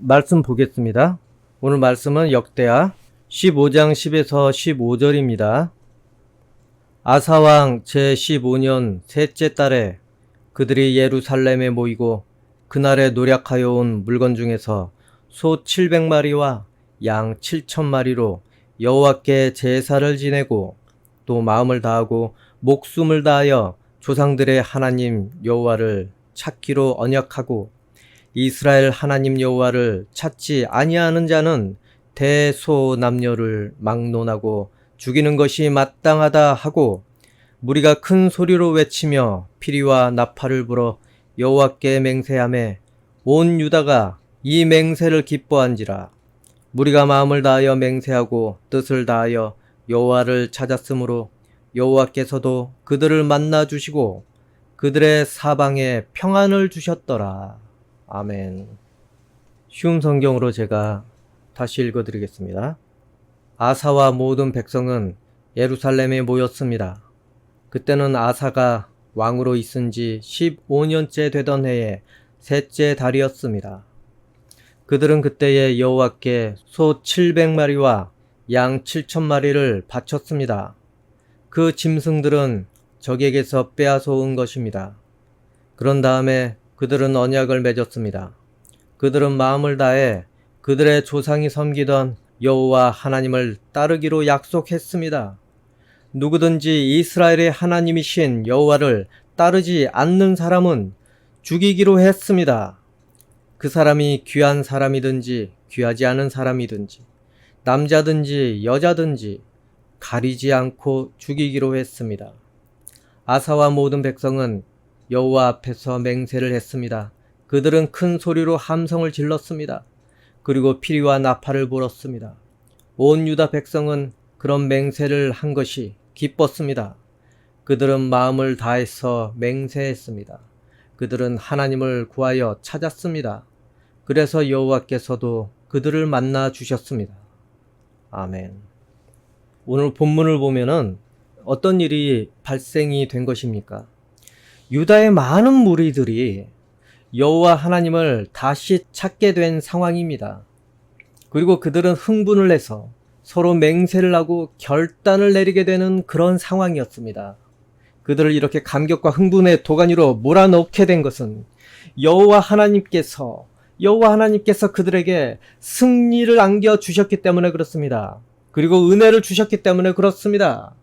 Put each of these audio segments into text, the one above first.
말씀 보겠습니다. 오늘 말씀은 역대하 15장 10에서 15절입니다. 아사왕 제15년 셋째 달에 그들이 예루살렘에 모이고 그날에 노략하여 온 물건 중에서 소 700마리와 양 7,000마리로 여호와께 제사를 지내고 또 마음을 다하고 목숨을 다하여 조상들의 하나님 여호와를 찾기로 언약하고 이스라엘 하나님 여호와를 찾지 아니하는 자는 대소남녀를 막론하고 죽이는 것이 마땅하다 하고 무리가 큰 소리로 외치며 피리와 나팔을 불어 여호와께 맹세하매 온 유다가 이 맹세를 기뻐한지라. 무리가 마음을 다하여 맹세하고 뜻을 다하여 여호와를 찾았으므로 여호와께서도 그들을 만나 주시고 그들의 사방에 평안을 주셨더라. 아멘. 쉬운 성경으로 제가 다시 읽어드리겠습니다. 아사와 모든 백성은 예루살렘에 모였습니다. 그때는 아사가 왕으로 있은 지 15년째 되던 해의 셋째 달이었습니다. 그들은 그때에 여호와께 소 700마리와 양 7,000마리를 바쳤습니다. 그 짐승들은 적에게서 빼앗아 온 것입니다. 그런 다음에 그들은 언약을 맺었습니다. 그들은 마음을 다해 그들의 조상이 섬기던 여호와 하나님을 따르기로 약속했습니다. 누구든지 이스라엘의 하나님이신 여호와를 따르지 않는 사람은 죽이기로 했습니다. 그 사람이 귀한 사람이든지 귀하지 않은 사람이든지 남자든지 여자든지 가리지 않고 죽이기로 했습니다. 아사와 모든 백성은 여호와 앞에서 맹세를 했습니다. 그들은 큰 소리로 함성을 질렀습니다. 그리고 피리와 나팔을 불었습니다. 온 유다 백성은 그런 맹세를 한 것이 기뻤습니다. 그들은 마음을 다해서 맹세했습니다. 그들은 하나님을 구하여 찾았습니다. 그래서 여호와께서도 그들을 만나 주셨습니다. 아멘. 오늘 본문을 보면은 어떤 일이 발생이 된 것입니까? 유다의 많은 무리들이 여호와 하나님을 다시 찾게 된 상황입니다. 그리고 그들은 흥분을 해서 서로 맹세를 하고 결단을 내리게 되는 그런 상황이었습니다. 그들을 이렇게 감격과 흥분의 도가니로 몰아넣게 된 것은 여호와 하나님께서 그들에게 승리를 안겨주셨기 때문에 그렇습니다. 그리고 은혜를 주셨기 때문에 그렇습니다.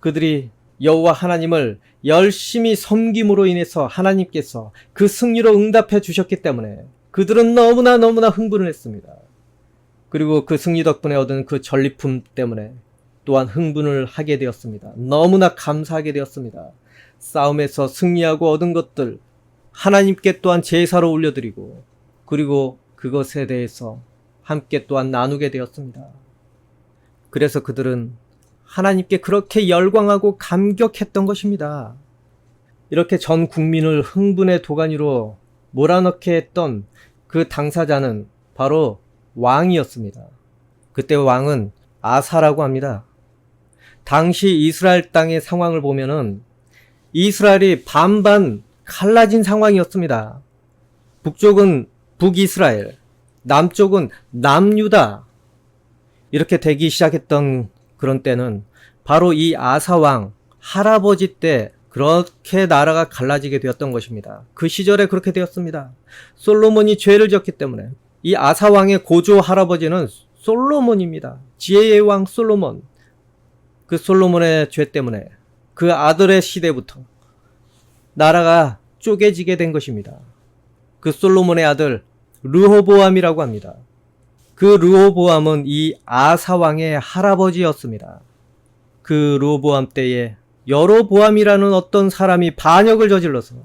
그들이 여호와 하나님을 열심히 섬김으로 인해서 하나님께서 그 승리로 응답해 주셨기 때문에 그들은 너무나 흥분을 했습니다. 그리고 그 승리 덕분에 얻은 그 전리품 때문에 또한 흥분을 하게 되었습니다. 너무나 감사하게 되었습니다. 싸움에서 승리하고 얻은 것들 하나님께 또한 제사로 올려드리고 그리고 그것에 대해서 함께 또한 나누게 되었습니다. 그래서 그들은 하나님께 그렇게 열광하고 감격했던 것입니다. 이렇게 전 국민을 흥분의 도가니로 몰아넣게 했던 그 당사자는 바로 왕이었습니다. 그때 왕은 아사라고 합니다. 당시 이스라엘 땅의 상황을 보면은 이스라엘이 반반 갈라진 상황이었습니다. 북쪽은 북이스라엘, 남쪽은 남유다. 이렇게 되기 시작했던 그런 때는 바로 이 아사왕 할아버지 때 그렇게 나라가 갈라지게 되었던 것입니다. 그 시절에 그렇게 되었습니다. 솔로몬이 죄를 지었기 때문에 이 아사왕의 고조 할아버지는 솔로몬입니다. 지혜의 왕 솔로몬. 그 솔로몬의 죄 때문에 그 아들의 시대부터 나라가 쪼개지게 된 것입니다. 그 솔로몬의 아들 르호보암이라고 합니다. 그 르호보암은 이 아사왕의 할아버지였습니다. 그 르호보암 때에 여로보암이라는 어떤 사람이 반역을 저질러서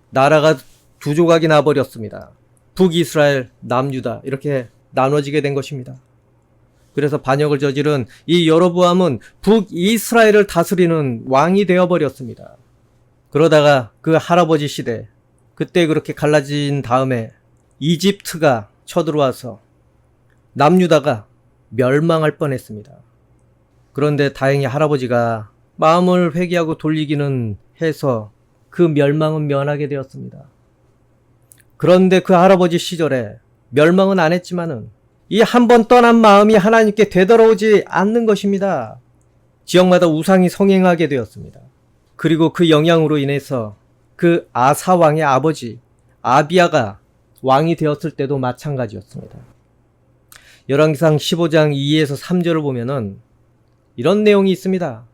나라가 두 조각이 나버렸습니다. 북이스라엘, 남유다 이렇게 나눠지게 된 것입니다. 그래서 반역을 저지른 이 여로보암은 북이스라엘을 다스리는 왕이 되어버렸습니다. 그러다가 그 할아버지 시대 그때 그렇게 갈라진 다음에 이집트가 쳐들어와서 남유다가 멸망할 뻔했습니다. 그런데 다행히 할아버지가 마음을 회개하고 돌리기는 해서 그 멸망은 면하게 되었습니다. 그런데 그 할아버지 시절에 멸망은 안 했지만은 이 한 번 떠난 마음이 하나님께 되돌아오지 않는 것입니다. 지역마다 우상이 성행하게 되었습니다. 그리고 그 영향으로 인해서 그 아사 왕의 아버지 아비야가 왕이 되었을 때도 마찬가지였습니다. 열왕기상 15장 2에서 3절을 보면은 이런 내용이 있습니다.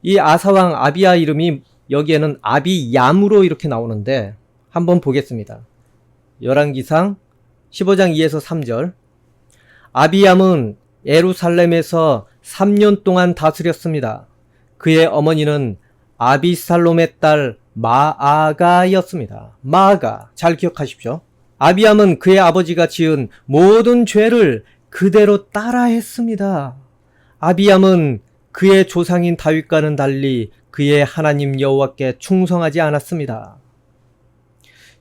이 아사왕 아비야 이름이 여기에는 아비얌으로 이렇게 나오는데 한번 보겠습니다. 열왕기상 15장 2에서 3절. 아비얌은 예루살렘에서 3년 동안 다스렸습니다. 그의 어머니는 아비살롬의 딸 마아가였습니다. 마아가, 잘 기억하십시오. 아비암은 그의 아버지가 지은 모든 죄를 그대로 따라했습니다. 아비암은 그의 조상인 다윗과는 달리 그의 하나님 여호와께 충성하지 않았습니다.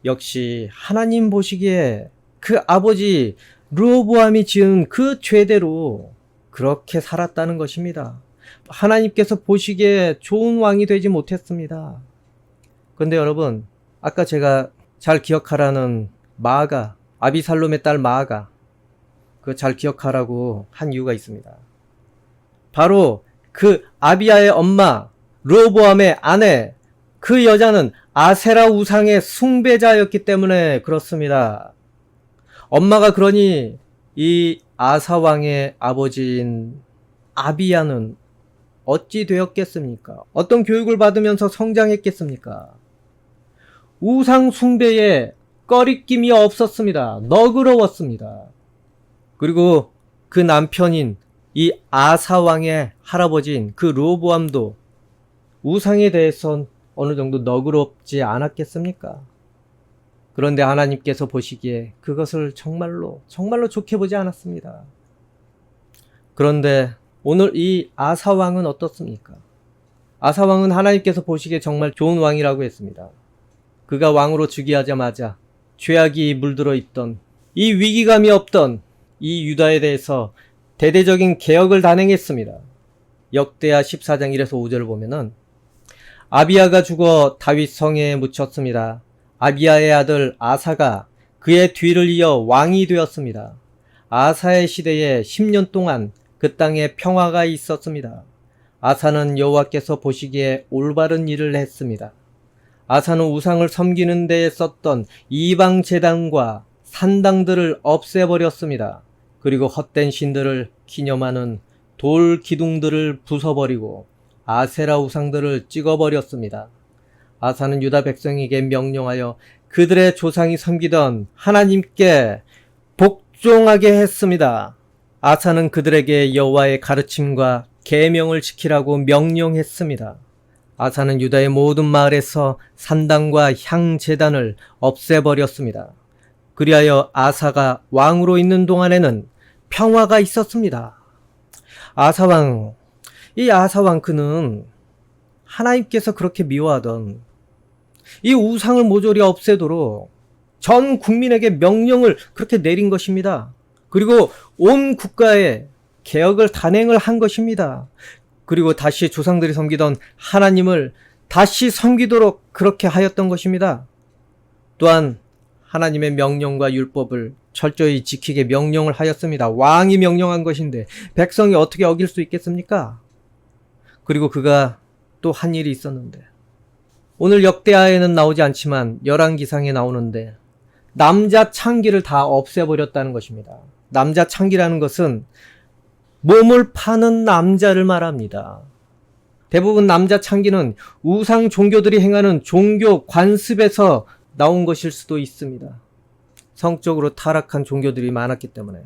역시 하나님 보시기에 그 아버지 르호보암이 지은 그 죄대로 그렇게 살았다는 것입니다. 하나님께서 보시기에 좋은 왕이 되지 못했습니다. 그런데 여러분, 아까 제가 잘 기억하라는 마아가, 아비살롬의 딸 마아가, 그거 잘 기억하라고 한 이유가 있습니다. 바로 그 아비야의 엄마 르호보암의 아내, 그 여자는 아세라 우상의 숭배자였기 때문에 그렇습니다. 엄마가 그러니 이 아사 왕의 아버지인 아비야는 어찌 되었겠습니까? 어떤 교육을 받으면서 성장했겠습니까? 우상 숭배에 꺼리낌이 없었습니다. 너그러웠습니다. 그리고 그 남편인 이 아사 왕의 할아버지인 그 르호보암도 우상에 대해선 어느 정도 너그럽지 않았겠습니까? 그런데 하나님께서 보시기에 그것을 정말로 좋게 보지 않았습니다. 그런데 오늘 이 아사 왕은 어떻습니까? 아사 왕은 하나님께서 보시기에 정말 좋은 왕이라고 했습니다. 그가 왕으로 즉위하자마자 죄악이 물들어 있던, 이 위기감이 없던 이 유다에 대해서 대대적인 개혁을 단행했습니다. 역대하 14장 1에서 5절을 보면은 아비야가 죽어 다윗 성에 묻혔습니다. 아비야의 아들 아사가 그의 뒤를 이어 왕이 되었습니다. 아사의 시대에 10년 동안 그 땅에 평화가 있었습니다. 아사는 여호와께서 보시기에 올바른 일을 했습니다. 아사는 우상을 섬기는 데에 썼던 이방 제단과 산당들을 없애버렸습니다. 그리고 헛된 신들을 기념하는 돌 기둥들을 부숴버리고 아세라 우상들을 찍어버렸습니다. 아사는 유다 백성에게 명령하여 그들의 조상이 섬기던 하나님께 복종하게 했습니다. 아사는 그들에게 여호와의 가르침과 계명을 지키라고 명령했습니다. 아사는 유다의 모든 마을에서 산당과 향제단을 없애버렸습니다. 그리하여 아사가 왕으로 있는 동안에는 평화가 있었습니다. 이 아사왕 그는 하나님께서 그렇게 미워하던 이 우상을 모조리 없애도록 전 국민에게 명령을 그렇게 내린 것입니다. 그리고 온 국가에 개혁을 단행을 한 것입니다. 그리고 다시 조상들이 섬기던 하나님을 다시 섬기도록 그렇게 하였던 것입니다. 또한 하나님의 명령과 율법을 철저히 지키게 명령을 하였습니다. 왕이 명령한 것인데 백성이 어떻게 어길 수 있겠습니까? 그리고 그가 또 한 일이 있었는데, 오늘 역대하에는 나오지 않지만 열왕기상에 나오는데 남자 창기를 다 없애버렸다는 것입니다. 남자 창기라는 것은 몸을 파는 남자를 말합니다. 대부분 남자 창기는 우상 종교들이 행하는 종교 관습에서 나온 것일 수도 있습니다. 성적으로 타락한 종교들이 많았기 때문에.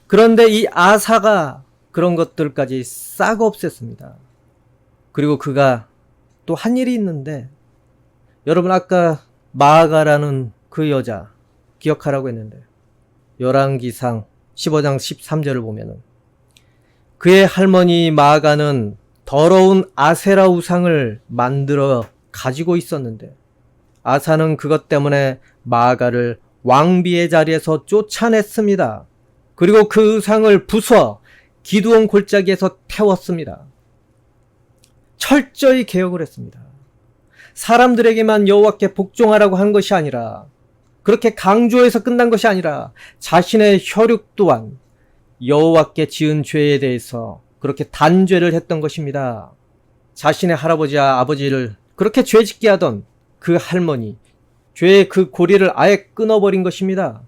그런데 이 아사가 그런 것들까지 싹 없앴습니다. 그리고 그가 또 한 일이 있는데, 여러분 아까 마아가라는 그 여자 기억하라고 했는데 열왕기상 15장 13절을 보면은 그의 할머니 마아가는 더러운 아세라 우상을 만들어 가지고 있었는데 아사는 그것 때문에 마아가를 왕비의 자리에서 쫓아냈습니다. 그리고 그 우상을 부숴 기드온 골짜기에서 태웠습니다. 철저히 개혁을 했습니다. 사람들에게만 여호와께 복종하라고 한 것이 아니라 그렇게 강조해서 끝난 것이 아니라 자신의 혈육 또한 여호와께 지은 죄에 대해서 그렇게 단죄를 했던 것입니다. 자신의 할아버지와 아버지를 그렇게 죄짓게 하던 그 할머니, 죄의 그 고리를 아예 끊어버린 것입니다.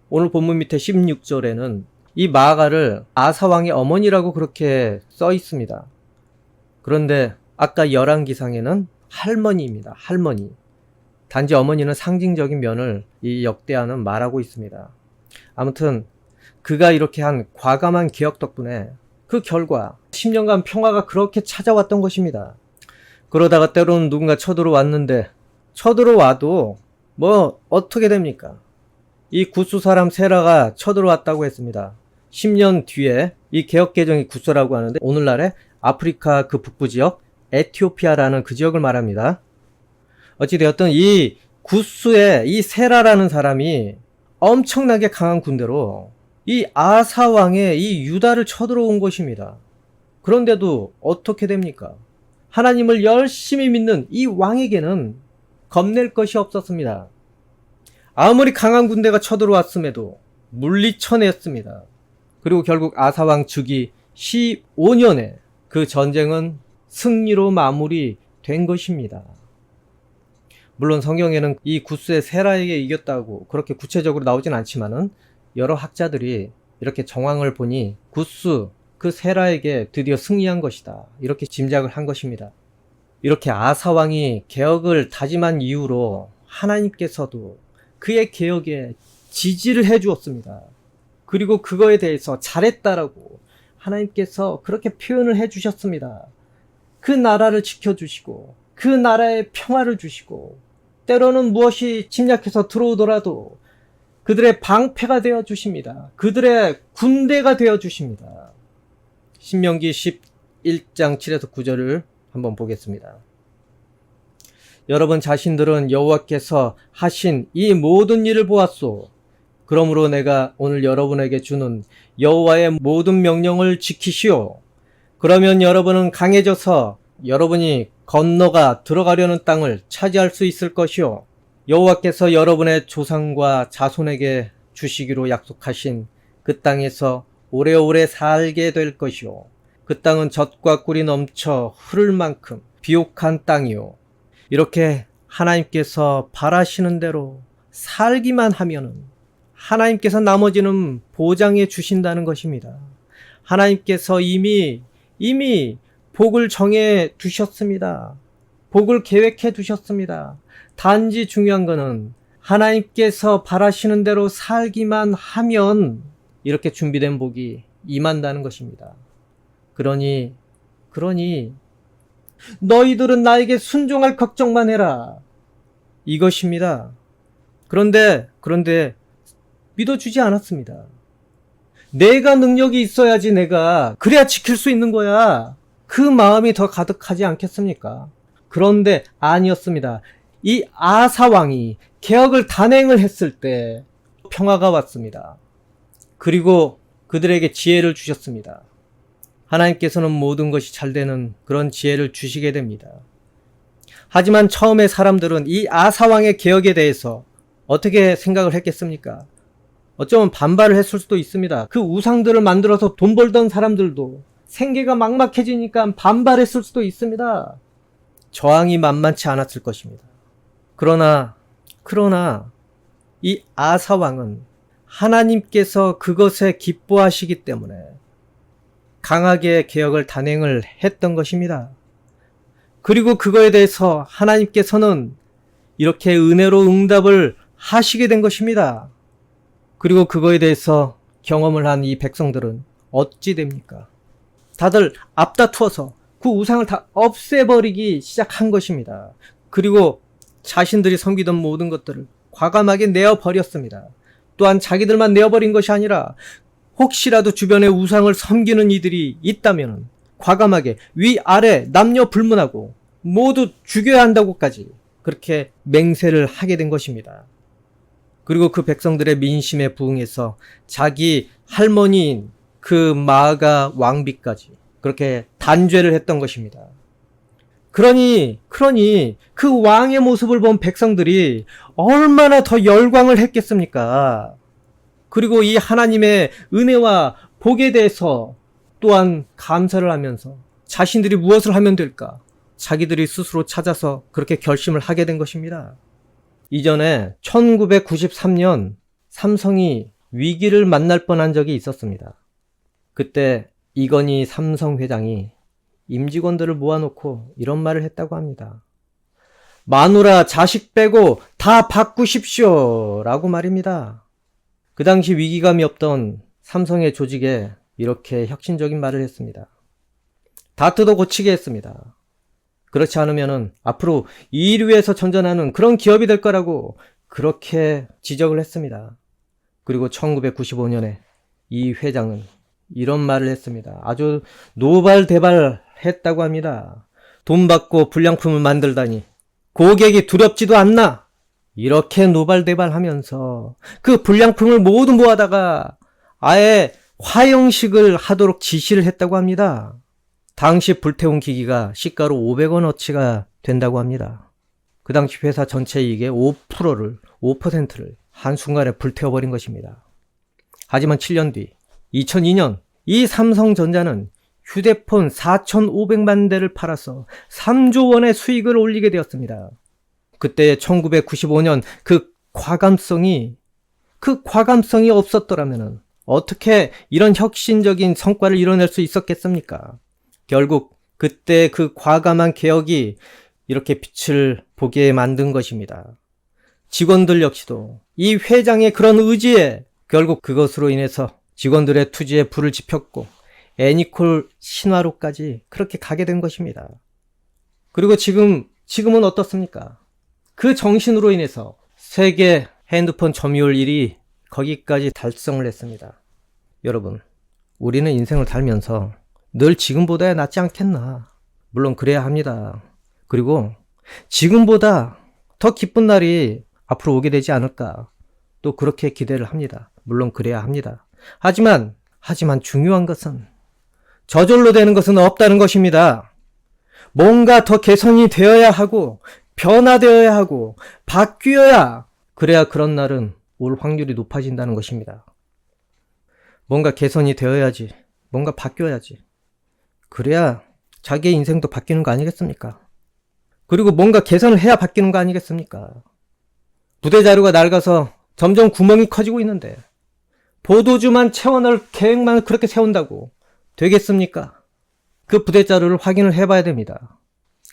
오늘 본문 밑에 16절에는 이 마아가를 아사왕의 어머니라고 그렇게 써 있습니다. 그런데 아까 열왕기상에는 할머니입니다. 할머니. 단지 어머니는 상징적인 면을 이 역대하는 말하고 있습니다. 아무튼 그가 이렇게 한 과감한 개혁 덕분에 그 결과 10년간 평화가 그렇게 찾아왔던 것입니다. 그러다가 때로는 누군가 쳐들어왔는데 쳐들어와도 뭐 어떻게 됩니까? 이 구스 사람 세라가 쳐들어왔다고 했습니다. 10년 뒤에 이 개혁 개정이 구스라고 하는데 오늘날의 아프리카 그 북부 지역 에티오피아라는 그 지역을 말합니다. 어찌되었든 이 구스의 이 세라라는 사람이 엄청나게 강한 군대로 이 아사 왕의 이 유다를 쳐들어온 것입니다. 그런데도 어떻게 됩니까? 하나님을 열심히 믿는 이 왕에게는 겁낼 것이 없었습니다. 아무리 강한 군대가 쳐들어왔음에도 물리쳐냈습니다. 그리고 결국 아사 왕 즉위 15년에 그 전쟁은 승리로 마무리된 것입니다. 물론 성경에는 이 구스의 세라에게 이겼다고 그렇게 구체적으로 나오진 않지만은 여러 학자들이 이렇게 정황을 보니 구스 그 세라에게 드디어 승리한 것이다. 이렇게 짐작을 한 것입니다. 이렇게 아사 왕이 개혁을 다짐한 이후로 하나님께서도 그의 개혁에 지지를 해 주었습니다. 그리고 그거에 대해서 잘했다라고 하나님께서 그렇게 표현을 해 주셨습니다. 그 나라를 지켜주시고 그 나라에 평화를 주시고 때로는 무엇이 침략해서 들어오더라도 그들의 방패가 되어 주십니다. 그들의 군대가 되어 주십니다. 신명기 11장 7에서 9절을 한번 보겠습니다. 여러분 자신들은 여호와께서 하신 이 모든 일을 보았소. 그러므로 내가 오늘 여러분에게 주는 여호와의 모든 명령을 지키시오. 그러면 여러분은 강해져서 여러분이 건너가 들어가려는 땅을 차지할 수 있을 것이요. 여호와께서 여러분의 조상과 자손에게 주시기로 약속하신 그 땅에서 오래오래 살게 될 것이요. 그 땅은 젖과 꿀이 넘쳐 흐를 만큼 비옥한 땅이요. 이렇게 하나님께서 바라시는 대로 살기만 하면은 하나님께서 나머지는 보장해 주신다는 것입니다. 하나님께서 이미 복을 정해 두셨습니다. 복을 계획해 두셨습니다. 단지 중요한 거는 하나님께서 바라시는 대로 살기만 하면 이렇게 준비된 복이 임한다는 것입니다. 그러니 너희들은 나에게 순종할 걱정만 해라. 이것입니다. 그런데 믿어주지 않았습니다. 내가 능력이 있어야지 내가 그래야 지킬 수 있는 거야. 그 마음이 더 가득하지 않겠습니까? 그런데 아니었습니다. 이 아사 왕이 개혁을 단행을 했을 때 평화가 왔습니다. 그리고 그들에게 지혜를 주셨습니다. 하나님께서는 모든 것이 잘 되는 그런 지혜를 주시게 됩니다. 하지만 처음에 사람들은 이 아사 왕의 개혁에 대해서 어떻게 생각을 했겠습니까? 어쩌면 반발을 했을 수도 있습니다. 그 우상들을 만들어서 돈 벌던 사람들도 생계가 막막해지니까 반발했을 수도 있습니다. 저항이 만만치 않았을 것입니다. 그러나 이 아사 왕은 하나님께서 그것에 기뻐하시기 때문에 강하게 개혁을 단행을 했던 것입니다. 그리고 그거에 대해서 하나님께서는 이렇게 은혜로 응답을 하시게 된 것입니다. 그리고 그거에 대해서 경험을 한 이 백성들은 어찌 됩니까? 다들 앞다투어서 그 우상을 다 없애버리기 시작한 것입니다. 그리고 자신들이 섬기던 모든 것들을 과감하게 내어버렸습니다. 또한 자기들만 내어버린 것이 아니라 혹시라도 주변에 우상을 섬기는 이들이 있다면 과감하게 위아래 남녀 불문하고 모두 죽여야 한다고까지 그렇게 맹세를 하게 된 것입니다. 그리고 그 백성들의 민심에 부응해서 자기 할머니인 그 마아가 왕비까지 그렇게 단죄를 했던 것입니다. 그러니 그 왕의 모습을 본 백성들이 얼마나 더 열광을 했겠습니까? 그리고 이 하나님의 은혜와 복에 대해서 또한 감사를 하면서 자신들이 무엇을 하면 될까? 자기들이 스스로 찾아서 그렇게 결심을 하게 된 것입니다. 이전에 1993년 삼성이 위기를 만날 뻔한 적이 있었습니다. 그때 이건희 삼성 회장이 임직원들을 모아놓고 이런 말을 했다고 합니다. 마누라 자식 빼고 다 바꾸십시오 라고 말입니다. 그 당시 위기감이 없던 삼성의 조직에 이렇게 혁신적인 말을 했습니다. 다 뜯어 고치게 했습니다. 그렇지 않으면 앞으로 인류에서 전전하는 그런 기업이 될 거라고 그렇게 지적을 했습니다. 그리고 1995년에 이 회장은 이런 말을 했습니다. 아주 노발대발했다고 합니다. 돈 받고 불량품을 만들다니 고객이 두렵지도 않나? 이렇게 노발대발하면서 그 불량품을 모두 모아다가 아예 화형식을 하도록 지시를 했다고 합니다. 당시 불태운 기기가 시가로 500원어치가 된다고 합니다. 그 당시 회사 전체 이익의 5%를 한순간에 불태워버린 것입니다. 하지만 7년 뒤 2002년 이 삼성전자는 휴대폰 4,500만 대를 팔아서 3조 원의 수익을 올리게 되었습니다. 그때 1995년 그 과감성이 없었더라면 어떻게 이런 혁신적인 성과를 이뤄낼 수 있었겠습니까? 결국 그때 그 과감한 개혁이 이렇게 빛을 보게 만든 것입니다. 직원들 역시도 이 회장의 그런 의지에 결국 그것으로 인해서 직원들의 투지에 불을 지폈고 애니콜 신화로까지 그렇게 가게 된 것입니다. 그리고 지금은 어떻습니까? 그 정신으로 인해서 세계 핸드폰 점유율 1위 거기까지 달성을 했습니다. 여러분, 우리는 인생을 살면서 늘 지금보다야 낫지 않겠나? 물론 그래야 합니다. 그리고 지금보다 더 기쁜 날이 앞으로 오게 되지 않을까? 또 그렇게 기대를 합니다. 물론 그래야 합니다. 하지만 중요한 것은 저절로 되는 것은 없다는 것입니다. 뭔가 더 개선이 되어야 하고 변화되어야 하고 바뀌어야 그래야 그런 날은 올 확률이 높아진다는 것입니다. 뭔가 개선이 되어야지, 뭔가 바뀌어야지. 그래야 자기의 인생도 바뀌는 거 아니겠습니까? 그리고 뭔가 개선을 해야 바뀌는 거 아니겠습니까? 부대자료가 낡아서 점점 구멍이 커지고 있는데 보도주만 채워넣을 계획만 그렇게 세운다고 되겠습니까? 그 부대자료를 확인을 해봐야 됩니다.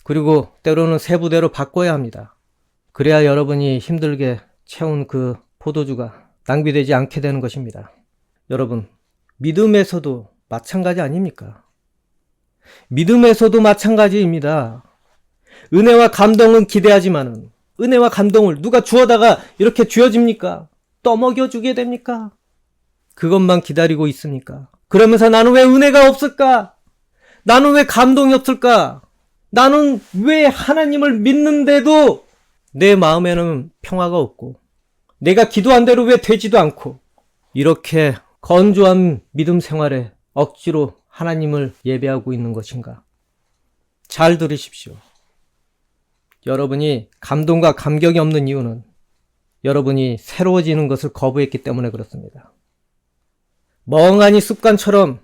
그리고 때로는 새 부대로 바꿔야 합니다. 그래야 여러분이 힘들게 채운 그 포도주가 낭비되지 않게 되는 것입니다. 여러분, 믿음에서도 마찬가지 아닙니까? 믿음에서도 마찬가지입니다. 은혜와 감동은 기대하지만은 은혜와 감동을 누가 주어다가 이렇게 주어집니까? 떠먹여주게 됩니까? 그것만 기다리고 있습니까? 그러면서 나는 왜 은혜가 없을까? 나는 왜 감동이 없을까? 나는 왜 하나님을 믿는데도 내 마음에는 평화가 없고 내가 기도한 대로 왜 되지도 않고 이렇게 건조한 믿음 생활에 억지로 하나님을 예배하고 있는 것인가? 잘 들으십시오. 여러분이 감동과 감격이 없는 이유는 여러분이 새로워지는 것을 거부했기 때문에 그렇습니다. 멍하니 습관처럼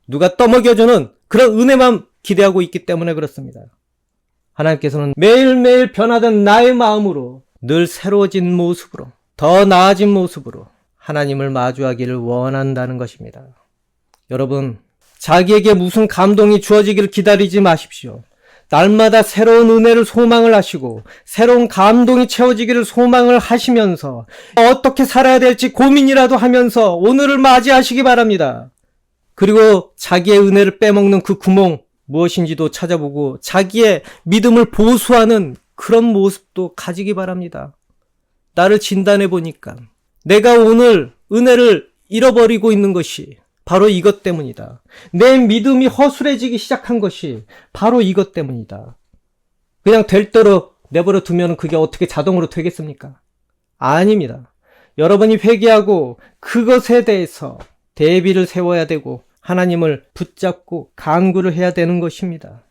누가 떠먹여주는 그런 은혜만 기대하고 있기 때문에 그렇습니다. 하나님께서는 매일매일 변화된 나의 마음으로 늘 새로워진 모습으로 더 나아진 모습으로 하나님을 마주하기를 원한다는 것입니다. 여러분, 자기에게 무슨 감동이 주어지기를 기다리지 마십시오. 날마다 새로운 은혜를 소망을 하시고 새로운 감동이 채워지기를 소망을 하시면서 어떻게 살아야 될지 고민이라도 하면서 오늘을 맞이하시기 바랍니다. 그리고 자기의 은혜를 빼먹는 그 구멍 무엇인지도 찾아보고 자기의 믿음을 보수하는 그런 모습도 가지기 바랍니다. 나를 진단해 보니까 내가 오늘 은혜를 잃어버리고 있는 것이 바로 이것 때문이다. 내 믿음이 허술해지기 시작한 것이 바로 이것 때문이다. 그냥 될 대로 내버려 두면 그게 어떻게 자동으로 되겠습니까? 아닙니다. 여러분이 회개하고 그것에 대해서 대비를 세워야 되고 하나님을 붙잡고 간구를 해야 되는 것입니다.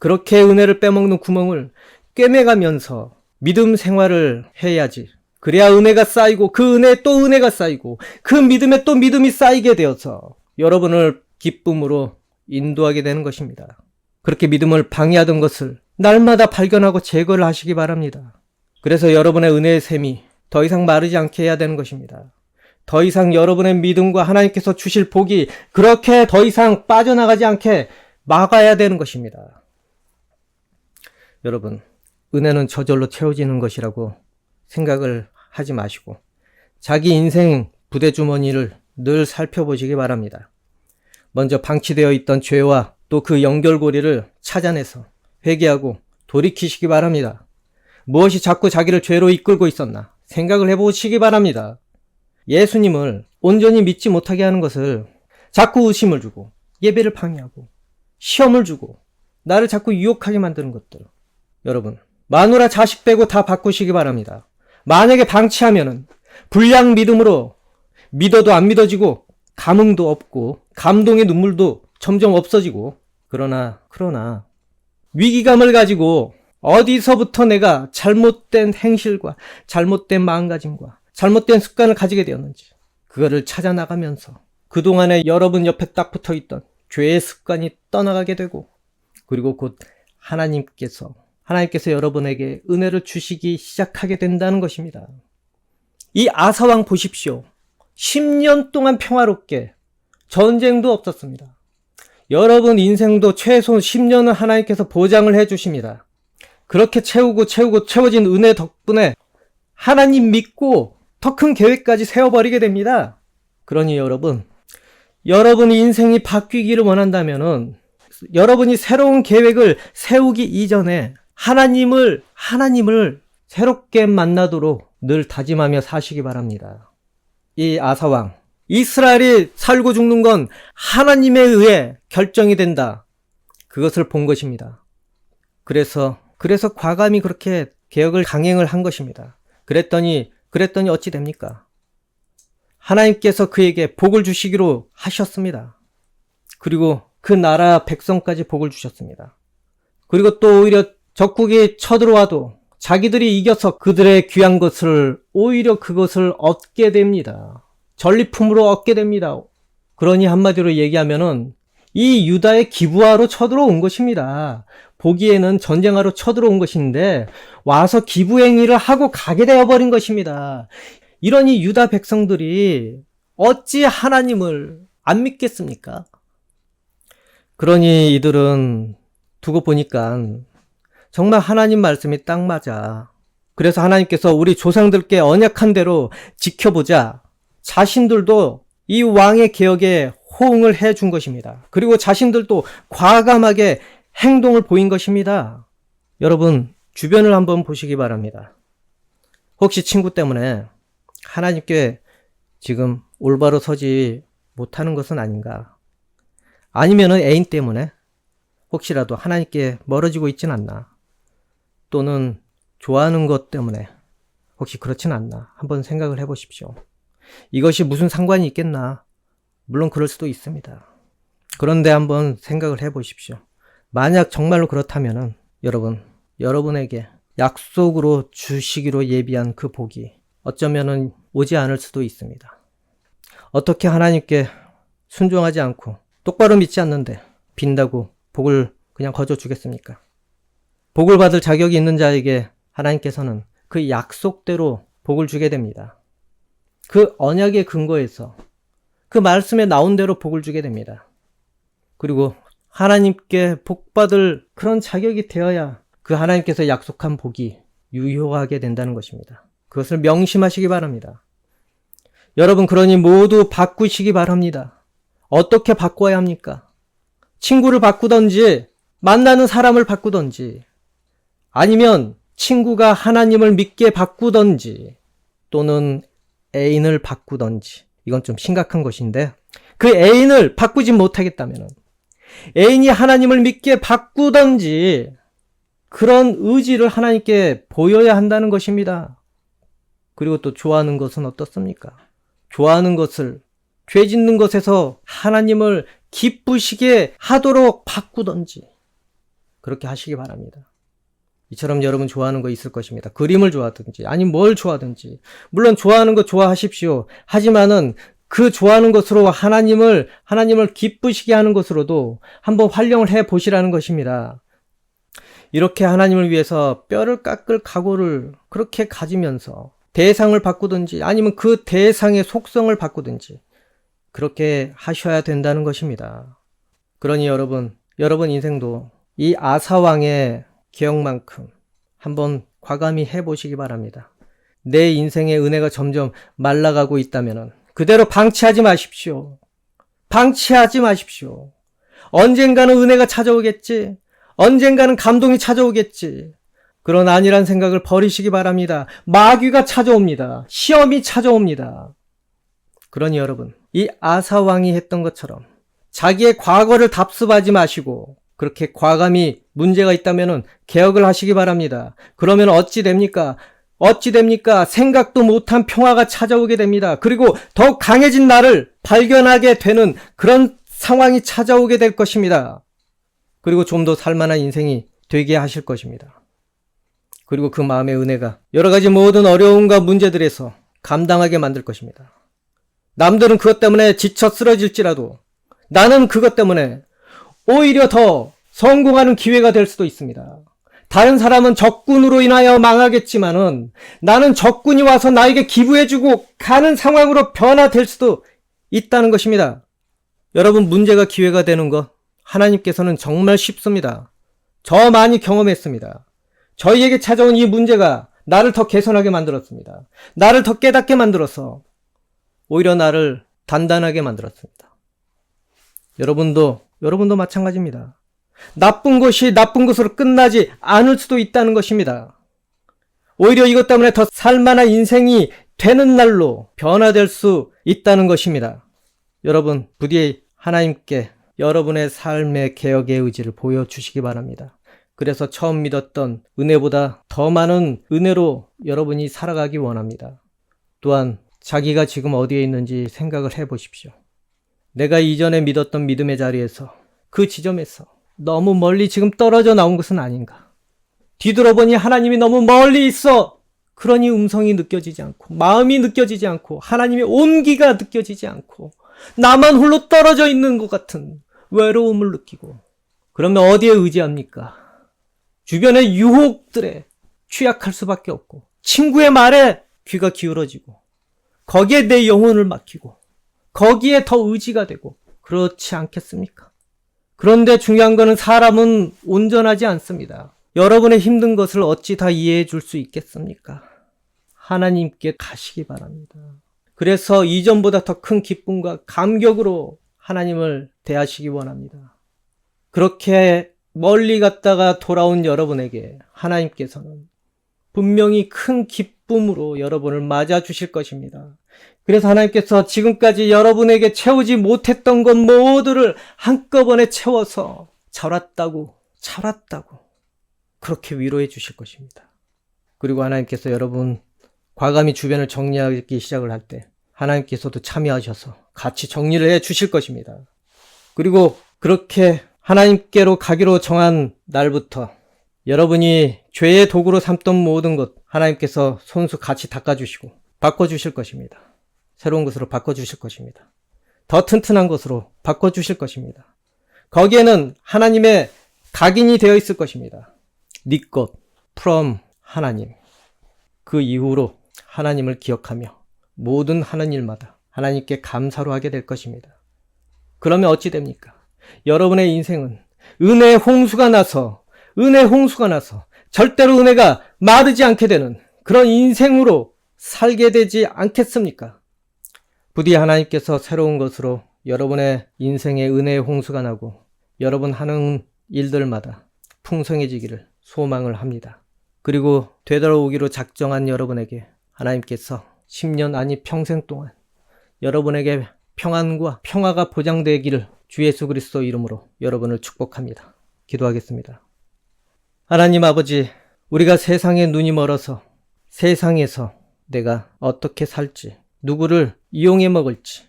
그렇게 은혜를 빼먹는 구멍을 꿰매가면서 믿음 생활을 해야지. 그래야 은혜가 쌓이고 그 은혜에 또 은혜가 쌓이고 그 믿음에 또 믿음이 쌓이게 되어서 여러분을 기쁨으로 인도하게 되는 것입니다. 그렇게 믿음을 방해하던 것을 날마다 발견하고 제거를 하시기 바랍니다. 그래서 여러분의 은혜의 샘이 더 이상 마르지 않게 해야 되는 것입니다. 더 이상 여러분의 믿음과 하나님께서 주실 복이 그렇게 더 이상 빠져나가지 않게 막아야 되는 것입니다. 여러분, 은혜는 저절로 채워지는 것이라고 생각을 하지 마시고 자기 인생 부대주머니를 늘 살펴보시기 바랍니다. 먼저 방치되어 있던 죄와 또 그 연결고리를 찾아내서 회개하고 돌이키시기 바랍니다. 무엇이 자꾸 자기를 죄로 이끌고 있었나 생각을 해보시기 바랍니다. 예수님을 온전히 믿지 못하게 하는 것을 자꾸 의심을 주고 예배를 방해하고 시험을 주고 나를 자꾸 유혹하게 만드는 것들, 여러분 마누라 자식 빼고 다 바꾸시기 바랍니다. 만약에 방치하면은 불량 믿음으로 믿어도 안 믿어지고 감흥도 없고 감동의 눈물도 점점 없어지고 그러나 위기감을 가지고 어디서부터 내가 잘못된 행실과 잘못된 마음가짐과 잘못된 습관을 가지게 되었는지 그거를 찾아나가면서 그동안에 여러분 옆에 딱 붙어있던 죄의 습관이 떠나가게 되고 그리고 곧 하나님께서 여러분에게 은혜를 주시기 시작하게 된다는 것입니다. 이 아사왕 보십시오. 10년 동안 평화롭게 전쟁도 없었습니다. 여러분 인생도 최소 10년은 하나님께서 보장을 해주십니다. 그렇게 채워진 은혜 덕분에 하나님 믿고 더 큰 계획까지 세워버리게 됩니다. 그러니 여러분이 인생이 바뀌기를 원한다면은 여러분이 새로운 계획을 세우기 이전에 하나님을 새롭게 만나도록 늘 다짐하며 사시기 바랍니다. 이 아사왕, 이스라엘이 살고 죽는 건 하나님에 의해 결정이 된다. 그것을 본 것입니다. 그래서 과감히 그렇게 개혁을 강행을 한 것입니다. 그랬더니 어찌 됩니까? 하나님께서 그에게 복을 주시기로 하셨습니다. 그리고 그 나라 백성까지 복을 주셨습니다. 그리고 또 오히려 적국이 쳐들어와도 자기들이 이겨서 그들의 귀한 것을 오히려 그것을 얻게 됩니다. 전리품으로 얻게 됩니다. 그러니 한마디로 얘기하면은 이 유다의 기부하러 쳐들어온 것입니다. 보기에는 전쟁하러 쳐들어온 것인데 와서 기부행위를 하고 가게 되어버린 것입니다. 이러니 유다 백성들이 어찌 하나님을 안 믿겠습니까? 그러니 이들은 두고 보니까 정말 하나님 말씀이 딱 맞아. 그래서 하나님께서 우리 조상들께 언약한 대로 지켜보자. 자신들도 이 왕의 개혁에 호응을 해준 것입니다. 그리고 자신들도 과감하게 행동을 보인 것입니다. 여러분, 주변을 한번 보시기 바랍니다. 혹시 친구 때문에 하나님께 지금 올바로 서지 못하는 것은 아닌가? 아니면은 애인 때문에 혹시라도 하나님께 멀어지고 있진 않나? 또는 좋아하는 것 때문에 혹시 그렇진 않나? 한번 생각을 해보십시오. 이것이 무슨 상관이 있겠나? 물론 그럴 수도 있습니다. 그런데 한번 생각을 해보십시오. 만약 정말로 그렇다면은 여러분에게 약속으로 주시기로 예비한 그 복이 어쩌면은 오지 않을 수도 있습니다. 어떻게 하나님께 순종하지 않고 똑바로 믿지 않는데 빈다고 복을 그냥 거저 주겠습니까? 복을 받을 자격이 있는 자에게 하나님께서는 그 약속대로 복을 주게 됩니다. 그 언약의 근거에서 그 말씀에 나온 대로 복을 주게 됩니다. 그리고 하나님께 복받을 그런 자격이 되어야 그 하나님께서 약속한 복이 유효하게 된다는 것입니다. 그것을 명심하시기 바랍니다. 여러분, 그러니 모두 바꾸시기 바랍니다. 어떻게 바꿔야 합니까? 친구를 바꾸던지 만나는 사람을 바꾸던지 아니면 친구가 하나님을 믿게 바꾸던지 또는 애인을 바꾸던지 이건 좀 심각한 것인데 그 애인을 바꾸지 못하겠다면 애인이 하나님을 믿게 바꾸던지 그런 의지를 하나님께 보여야 한다는 것입니다. 그리고 또 좋아하는 것은 어떻습니까? 좋아하는 것을 죄 짓는 것에서 하나님을 기쁘시게 하도록 바꾸던지 그렇게 하시기 바랍니다. 이처럼 여러분 좋아하는 거 있을 것입니다. 그림을 좋아하든지 아니면 뭘 좋아하든지, 물론 좋아하는 거 좋아하십시오. 하지만은 그 좋아하는 것으로 하나님을 기쁘시게 하는 것으로도 한번 활용을 해 보시라는 것입니다. 이렇게 하나님을 위해서 뼈를 깎을 각오를 그렇게 가지면서 대상을 바꾸든지 아니면 그 대상의 속성을 바꾸든지 그렇게 하셔야 된다는 것입니다. 그러니 여러분 인생도 이 아사왕의 기억만큼 한번 과감히 해보시기 바랍니다. 내 인생의 은혜가 점점 말라가고 있다면 그대로 방치하지 마십시오. 방치하지 마십시오. 언젠가는 은혜가 찾아오겠지. 언젠가는 감동이 찾아오겠지. 그런 아니란 생각을 버리시기 바랍니다. 마귀가 찾아옵니다. 시험이 찾아옵니다. 그러니 여러분, 이 아사왕이 했던 것처럼 자기의 과거를 답습하지 마시고 그렇게 과감히 문제가 있다면 개혁을 하시기 바랍니다. 그러면 어찌 됩니까? 생각도 못한 평화가 찾아오게 됩니다. 그리고 더욱 강해진 나를 발견하게 되는 그런 상황이 찾아오게 될 것입니다. 그리고 좀 더 살만한 인생이 되게 하실 것입니다. 그리고 그 마음의 은혜가 여러 가지 모든 어려움과 문제들에서 감당하게 만들 것입니다. 남들은 그것 때문에 지쳐 쓰러질지라도 나는 그것 때문에 오히려 더 성공하는 기회가 될 수도 있습니다. 다른 사람은 적군으로 인하여 망하겠지만은 나는 적군이 와서 나에게 기부해주고 가는 상황으로 변화될 수도 있다는 것입니다. 여러분, 문제가 기회가 되는 것 하나님께서는 정말 쉽습니다. 저 많이 경험했습니다. 저희에게 찾아온 이 문제가 나를 더 개선하게 만들었습니다. 나를 더 깨닫게 만들어서 오히려 나를 단단하게 만들었습니다. 여러분도 마찬가지입니다. 나쁜 것이 나쁜 것으로 끝나지 않을 수도 있다는 것입니다. 오히려 이것 때문에 더 살만한 인생이 되는 날로 변화될 수 있다는 것입니다. 여러분, 부디 하나님께 여러분의 삶의 개혁의 의지를 보여주시기 바랍니다. 그래서 처음 믿었던 은혜보다 더 많은 은혜로 여러분이 살아가기 원합니다. 또한 자기가 지금 어디에 있는지 생각을 해보십시오. 내가 이전에 믿었던 믿음의 자리에서 그 지점에서 너무 멀리 지금 떨어져 나온 것은 아닌가. 뒤돌아보니 하나님이 너무 멀리 있어. 그러니 음성이 느껴지지 않고 마음이 느껴지지 않고 하나님의 온기가 느껴지지 않고 나만 홀로 떨어져 있는 것 같은 외로움을 느끼고, 그러면 어디에 의지합니까? 주변의 유혹들에 취약할 수밖에 없고 친구의 말에 귀가 기울어지고 거기에 내 영혼을 맡기고 거기에 더 의지가 되고 그렇지 않겠습니까? 그런데 중요한 거는 사람은 온전하지 않습니다. 여러분의 힘든 것을 어찌 다 이해해 줄 수 있겠습니까? 하나님께 가시기 바랍니다. 그래서 이전보다 더 큰 기쁨과 감격으로 하나님을 대하시기 원합니다. 그렇게 멀리 갔다가 돌아온 여러분에게 하나님께서는 분명히 큰 기쁨으로 여러분을 맞아주실 것입니다. 그래서 하나님께서 지금까지 여러분에게 채우지 못했던 것 모두를 한꺼번에 채워서 잘 왔다고 그렇게 위로해 주실 것입니다. 그리고 하나님께서 여러분 과감히 주변을 정리하기 시작을 할 때 하나님께서도 참여하셔서 같이 정리를 해 주실 것입니다. 그리고 그렇게 하나님께로 가기로 정한 날부터 여러분이 죄의 도구로 삼던 모든 것 하나님께서 손수 같이 닦아주시고 바꿔주실 것입니다. 새로운 것으로 바꿔주실 것입니다. 더 튼튼한 것으로 바꿔주실 것입니다. 거기에는 하나님의 각인이 되어 있을 것입니다. 네 것, from 하나님. 그 이후로 하나님을 기억하며 모든 하는 일마다 하나님께 감사로 하게 될 것입니다. 그러면 어찌 됩니까? 여러분의 인생은 은혜의 홍수가 나서 절대로 은혜가 마르지 않게 되는 그런 인생으로 살게 되지 않겠습니까? 부디 하나님께서 새로운 것으로 여러분의 인생에 은혜의 홍수가 나고 여러분 하는 일들마다 풍성해지기를 소망을 합니다. 그리고 되돌아오기로 작정한 여러분에게 하나님께서 10년 아니 평생 동안 여러분에게 평안과 평화가 보장되기를 주 예수 그리스도 이름으로 여러분을 축복합니다. 기도하겠습니다. 하나님 아버지, 우리가 세상에 눈이 멀어서 세상에서 내가 어떻게 살지, 누구를 이용해 먹을지,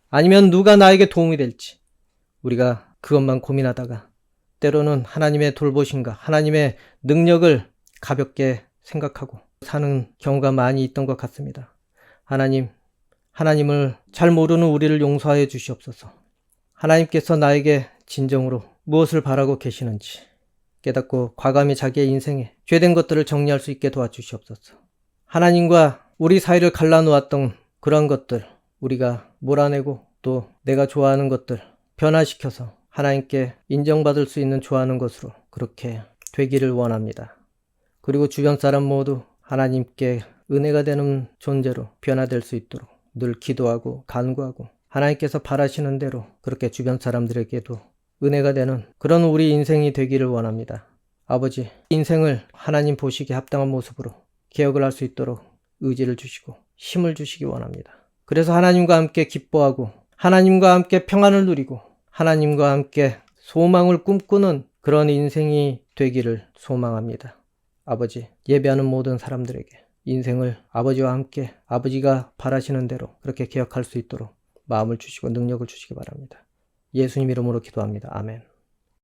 아니면 누가 나에게 도움이 될지 우리가 그것만 고민하다가 때로는 하나님의 돌보심과 하나님의 능력을 가볍게 생각하고 사는 경우가 많이 있던 것 같습니다. 하나님을 잘 모르는 우리를 용서하여 주시옵소서. 하나님께서 나에게 진정으로 무엇을 바라고 계시는지 깨닫고 과감히 자기의 인생에 죄된 것들을 정리할 수 있게 도와주시옵소서. 하나님과 우리 사이를 갈라놓았던 그런 것들 우리가 몰아내고 또 내가 좋아하는 것들 변화시켜서 하나님께 인정받을 수 있는 좋아하는 것으로 그렇게 되기를 원합니다. 그리고 주변 사람 모두 하나님께 은혜가 되는 존재로 변화될 수 있도록 늘 기도하고 간구하고 하나님께서 바라시는 대로 그렇게 주변 사람들에게도 은혜가 되는 그런 우리 인생이 되기를 원합니다. 아버지, 인생을 하나님 보시기에 합당한 모습으로 개혁을 할 수 있도록 의지를 주시고 힘을 주시기 원합니다. 그래서 하나님과 함께 기뻐하고 하나님과 함께 평안을 누리고 하나님과 함께 소망을 꿈꾸는 그런 인생이 되기를 소망합니다. 아버지, 예배하는 모든 사람들에게 인생을 아버지와 함께 아버지가 바라시는 대로 그렇게 개혁할 수 있도록 마음을 주시고 능력을 주시기 바랍니다. 예수님 이름으로 기도합니다. 아멘.